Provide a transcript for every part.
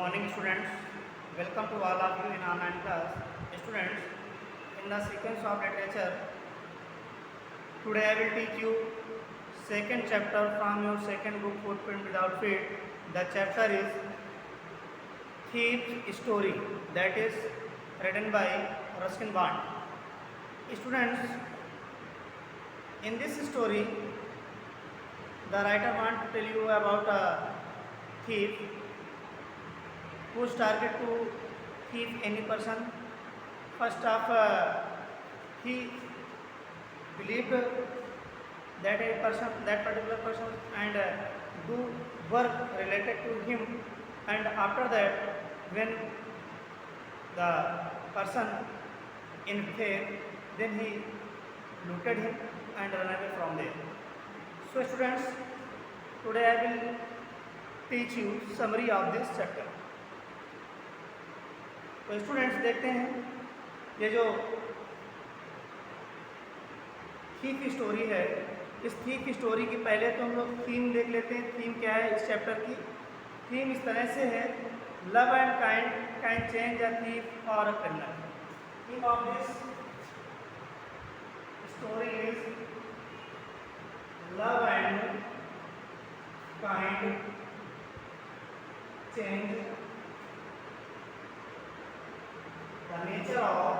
morning, students. Welcome to all of you in online class. Students, in the sequence of literature, today I will teach you second chapter from your second book, Footprint Without Feet. The chapter is Thief's Story, that is written by Ruskin Bond. Students, in this story, the writer wants to tell you about a thief whose target to thief any person. First off, he believed that that particular person, and do work related to him. And after that, when the person in fear, then he looted him and ran away from there. So, students, today I will teach you summary of this chapter. तो students देखते हैं ये जो thief story है, इस thief story की पहले तो हम लोग थीम देख लेते हैं। थीम क्या है इस चैप्टर की? थीम इस तरह से है, love and kind can change a thief और a criminal. Theme of this story is love and kind change the nature of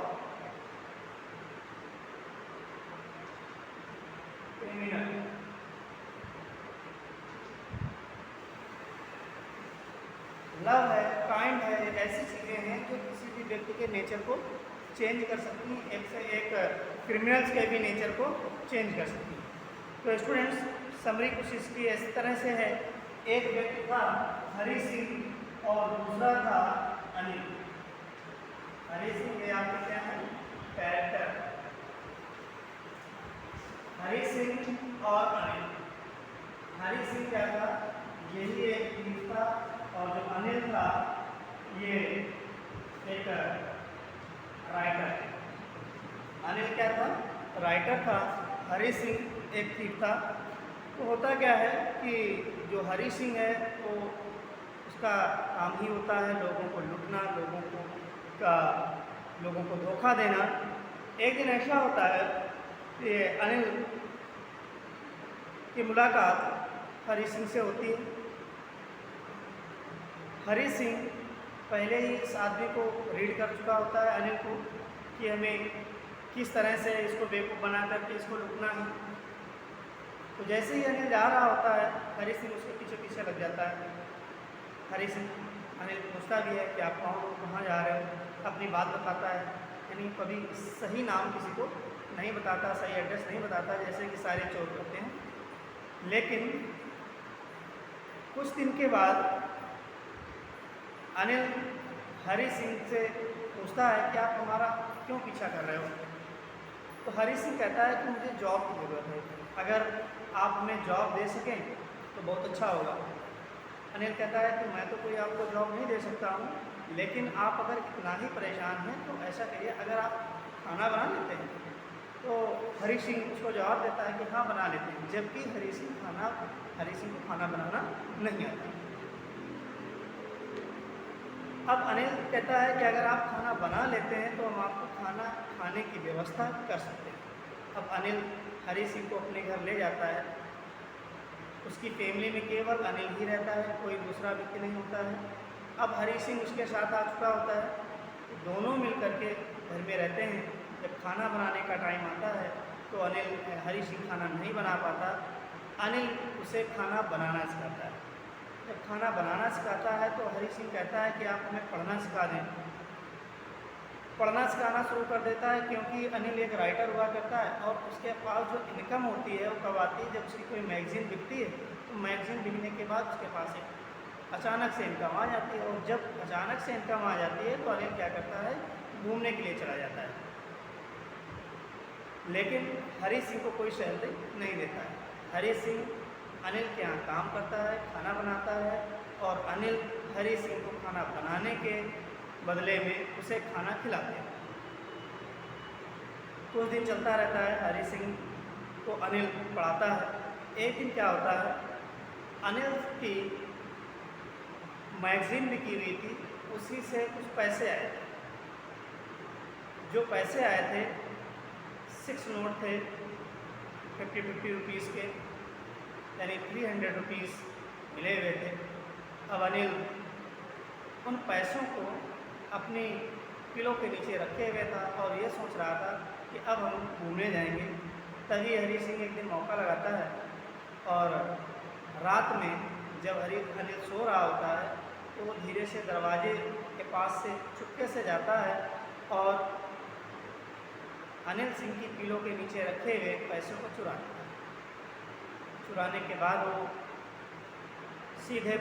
criminal. Love है, काइंड है, ऐसी चीज़ें हैं जो किसी भी व्यक्ति के नेचर को चेंज कर सकती हैं, एक से एक क्रिमिनल्स के भी नेचर को चेंज कर सकती हैं। तो स्टूडेंट्स, समरी कुछ इसकी इस तरह से है, एक व्यक्ति था हरी सिंह और दूसरा था अनिल। हरी सिंह ये आपका क्या है? कैरेक्टर। हरी सिंह और अनिल। हरी सिंह क्या था? यही एक थीफ था, और जो अनिल था ये एक राइटर। अनिल क्या था? राइटर था। हरी सिंह एक थीफ था। तो होता क्या है कि जो हरी सिंह है वो उसका काम ही होता है लोगों को लूटना, लोगों को धोखा देना। एक दिन ऐसा होता है कि अनिल की मुलाकात हरी सिंह से होती है। हरी सिंह पहले ही इस आदमी को रीड कर चुका होता है, अनिल को, कि हमें किस तरह से इसको बेवकूफ़ बना करके इसको लूटना है। तो जैसे ही अनिल जा रहा होता है, हरी सिंह उसके पीछे पीछे लग जाता है। हरी सिंह अनिल पूछता भी है कि आप कौन हो, कहाँ जा रहे हो, अपनी बात बताता है, यानी कभी सही नाम किसी को नहीं बताता, सही एड्रेस नहीं बताता, जैसे कि सारे चोर करते हैं। लेकिन कुछ दिन के बाद अनिल हरी सिंह से पूछता है कि आप हमारा क्यों पीछा कर रहे हो। तो हरी सिंह कहता है कि मुझे जॉब की ज़रूरत है, अगर आप हमें जॉब दे सकें तो बहुत अच्छा होगा। अनिल कहता है कि मैं तो कोई आपको जॉब नहीं दे सकता हूँ, लेकिन आप अगर इतना ही परेशान हैं तो ऐसा करिए, अगर आप खाना बना लेते हैं। तो हरी सिंह उसको जवाब देता है कि हाँ बना लेते हैं, जबकि हरी सिंह को खाना बनाना नहीं आता। अब अनिल कहता है कि अगर आप खाना बना लेते हैं तो हम आपको खाना खाने की व्यवस्था कर सकते हैं। अब अनिल हरी सिंह को अपने घर ले जाता है। उसकी फैमिली में केवल अनिल ही रहता है, कोई दूसरा व्यक्ति नहीं होता है। अब हरी सिंह उसके साथ आ चुका होता है, तो दोनों मिल करके घर में रहते हैं। जब खाना बनाने का टाइम आता है तो हरी सिंह खाना नहीं बना पाता, अनिल उसे खाना बनाना सिखाता है। जब खाना बनाना सिखाता है तो हरी सिंह कहता है कि आप हमें पढ़ना सिखा दें। पढ़ना सिखाना शुरू कर देता है, क्योंकि अनिल एक राइटर हुआ करता है और उसके पास जो इनकम होती है वो कब आती है? जब उसकी कोई मैगज़ीन बिकती है। तो मैगज़ीन बिकने के बाद उसके पास एक अचानक से इनकम आ जाती है, और जब अचानक से इनकम आ जाती है तो अनिल क्या करता है? घूमने के लिए चला जाता है। लेकिन हरी सिंह को कोई सैलरी नहीं देता है। हरी सिंह अनिल के यहाँ काम करता है, खाना बनाता है, और अनिल हरी सिंह को खाना बनाने के बदले में उसे खाना खिलाते हैं। कुछ दिन चलता रहता है, हरी सिंह को अनिल पढ़ाता है। एक दिन क्या होता है, अनिल की मैगज़ीन भी की हुई थी, उसी से कुछ पैसे आए थे। जो पैसे आए थे 6 नोट थे 50-50 रुपीज़ के, यानी 300 रुपीज़ मिले हुए थे। अब अनिल उन पैसों को अपनी पिलो के नीचे रखे हुए था और ये सोच रहा था कि अब हम घूमने जाएंगे। तभी हरी सिंह एक दिन मौका लगाता है और रात में जब अनिल सो रहा होता है तो वो धीरे से दरवाजे के पास से चुपके से जाता है और अनिल सिंह की पिलो के नीचे रखे हुए पैसों को चुराता है। चुराने के बाद वो सीधे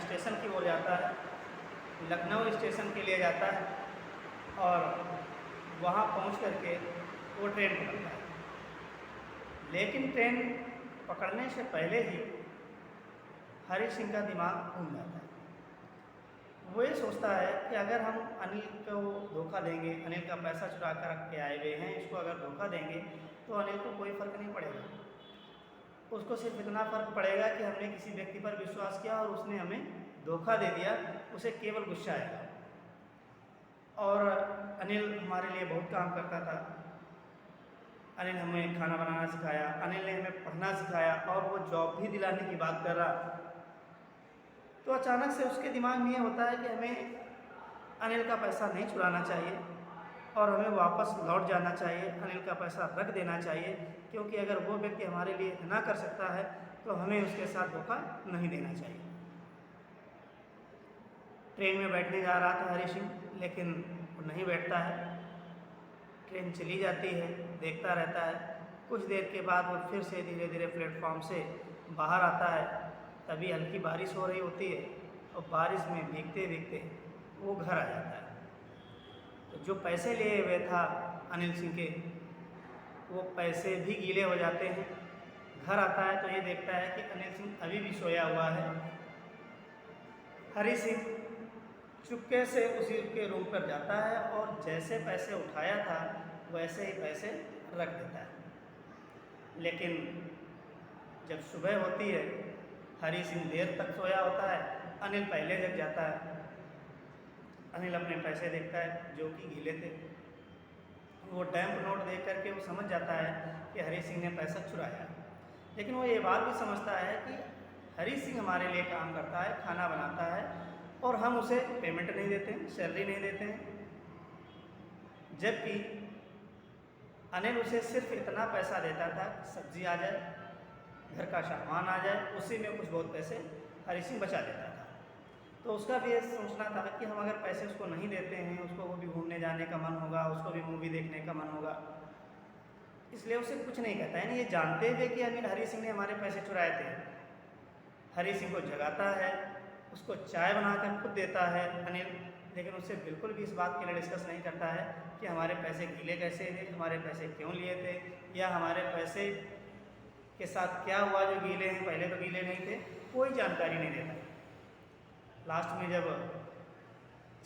स्टेशन की ओर जाता है, लखनऊ स्टेशन के लिए जाता है और वहाँ पहुँच करके वो ट्रेन पकड़ता है। लेकिन ट्रेन पकड़ने से पहले ही हरी सिंह का दिमाग घूम जाता है। वो ये सोचता है कि अगर हम अनिल को धोखा देंगे, अनिल का पैसा चुरा कर रख के आए हुए हैं, इसको अगर धोखा देंगे तो अनिल को कोई फ़र्क नहीं पड़ेगा। उसको सिर्फ इतना फ़र्क पड़ेगा कि हमने किसी व्यक्ति पर विश्वास किया और उसने हमें धोखा दे दिया, उसे केवल गुस्सा आएगा। और अनिल हमारे लिए बहुत काम करता था। अनिल हमें खाना बनाना सिखाया, अनिल ने हमें पढ़ना सिखाया और वो जॉब भी दिलाने की बात कर रहा। तो अचानक से उसके दिमाग में ये होता है कि हमें अनिल का पैसा नहीं चुराना चाहिए और हमें वापस लौट जाना चाहिए, अनिल का पैसा रख देना चाहिए, क्योंकि अगर वो व्यक्ति हमारे लिए इतना कर सकता है तो हमें उसके साथ धोखा नहीं देना चाहिए। ट्रेन में बैठने जा रहा था हरी सिंह, लेकिन वो नहीं बैठता है। ट्रेन चली जाती है, देखता रहता है। कुछ देर के बाद वो फिर से धीरे धीरे प्लेटफॉर्म से बाहर आता है। तभी हल्की बारिश हो रही होती है और बारिश में भीगते भीगते वो घर आ जाता है। तो जो पैसे लिए हुए था अनिल सिंह के, वो पैसे भी गीले हो जाते हैं। घर आता है तो ये देखता है कि अनिल सिंह अभी भी सोया हुआ है। हरी सिंह चुपके से उसी के रूम पर जाता है और जैसे पैसे उठाया था वैसे ही पैसे रख देता है। लेकिन जब सुबह होती है, हरी सिंह देर तक सोया होता है, अनिल पहले जग जाता है। अनिल अपने पैसे देखता है जो कि गीले थे। वो डैम्प नोट देख करके वो समझ जाता है कि हरी सिंह ने पैसा चुराया। लेकिन वो ये बात भी समझता है कि हरी सिंह हमारे लिए काम करता है, खाना बनाता है और हम उसे पेमेंट नहीं देते हैं, सैलरी नहीं देते हैं। जबकि अनिल उसे सिर्फ इतना पैसा देता था कि सब्जी आ जाए, घर का सामान आ जाए, उसी में कुछ बहुत पैसे हरी सिंह बचा देता था। तो उसका भी ये सोचना था कि हम अगर पैसे उसको नहीं देते हैं, उसको वो भी घूमने जाने का मन होगा, उसको भी मूवी देखने का मन होगा, इसलिए उसे कुछ नहीं कहता है। ये जानते हुए कि अनिल हरी सिंह ने हमारे पैसे चुराए थे, हरी सिंह को जगाता है, उसको चाय बनाकर खुद देता है अनिल, लेकिन उससे बिल्कुल भी इस बात के लिए डिस्कस नहीं करता है कि हमारे पैसे गीले कैसे थे, हमारे पैसे क्यों लिए थे, या हमारे पैसे के साथ क्या हुआ जो गीले हैं, पहले तो गीले नहीं थे। कोई जानकारी नहीं देता। लास्ट में जब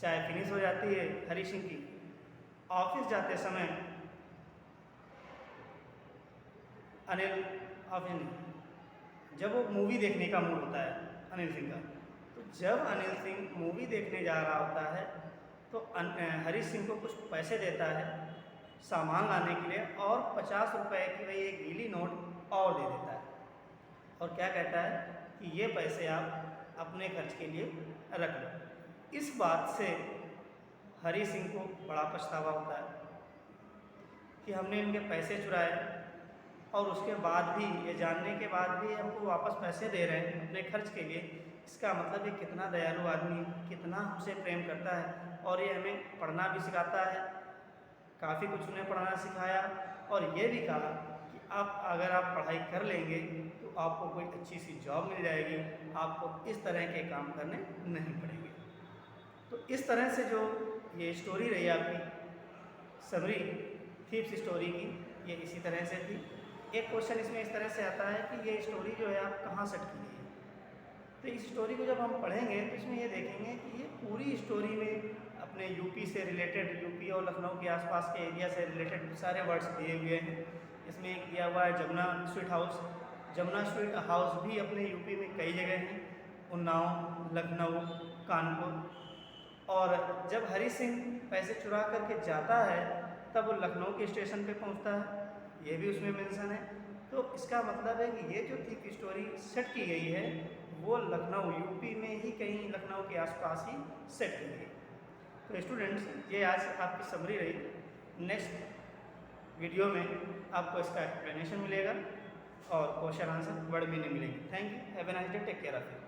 चाय फिनिश हो जाती है हरी सिंह की, ऑफिस जाते समय अनिल ऑफिस नहीं, जब वो मूवी देखने का मूड होता है अनिल सिंह का, तो जब अनिल सिंह मूवी देखने जा रहा होता है तो हरी सिंह को कुछ पैसे देता है सामान लाने के लिए और 50 रुपए की वही एक गीली नोट और दे देता है और क्या कहता है कि ये पैसे आप अपने खर्च के लिए रख लो। इस बात से हरी सिंह को बड़ा पछतावा होता है कि हमने इनके पैसे चुराए और उसके बाद भी, ये जानने के बाद भी हमको वापस पैसे दे रहे हैं अपने खर्च के लिए। इसका मतलब ये कितना दयालु आदमी, कितना हमसे प्रेम करता है। और ये हमें पढ़ना भी सिखाता है, काफ़ी कुछ उन्हें पढ़ना सिखाया और ये भी कहा कि अगर आप पढ़ाई कर लेंगे तो आपको कोई अच्छी सी जॉब मिल जाएगी, आपको इस तरह के काम करने नहीं पड़ेंगे। तो इस तरह से जो ये स्टोरी रही आपकी समरी थीप्स स्टोरी की, ये इसी तरह से थी। एक क्वेश्चन इसमें इस तरह से आता है कि ये स्टोरी जो है आप कहाँ सेट की है। तो इस स्टोरी को जब हम पढ़ेंगे तो इसमें ये देखेंगे कि ये पूरी स्टोरी में अपने यूपी से रिलेटेड, यूपी और लखनऊ के आसपास के एरिया से रिलेटेड सारे वर्ड्स दिए हुए हैं। इसमें दिया हुआ है Jamuna sweet house. Jamuna sweet house भी अपने यूपी में कई जगह हैं, उन्नाव, लखनऊ, कानपुर। और जब हरी सिंह पैसे चुरा करके जाता है तब वो लखनऊ के स्टेशन पे पहुंचता है, ये भी उसमें मेंशन है। तो इसका मतलब है कि ये जो थी स्टोरी सेट की गई है वो लखनऊ यूपी में ही कहीं लखनऊ के आसपास ही सेट की गई। तो स्टूडेंट्स, ये आज आपकी समरी रही। नेक्स्ट वीडियो में आपको इसका एक्सप्लेनेशन मिलेगा और क्वेश्चन आंसर वर्ड मीनिंग मिलेगी। Thank you, have a nice day, take care of you.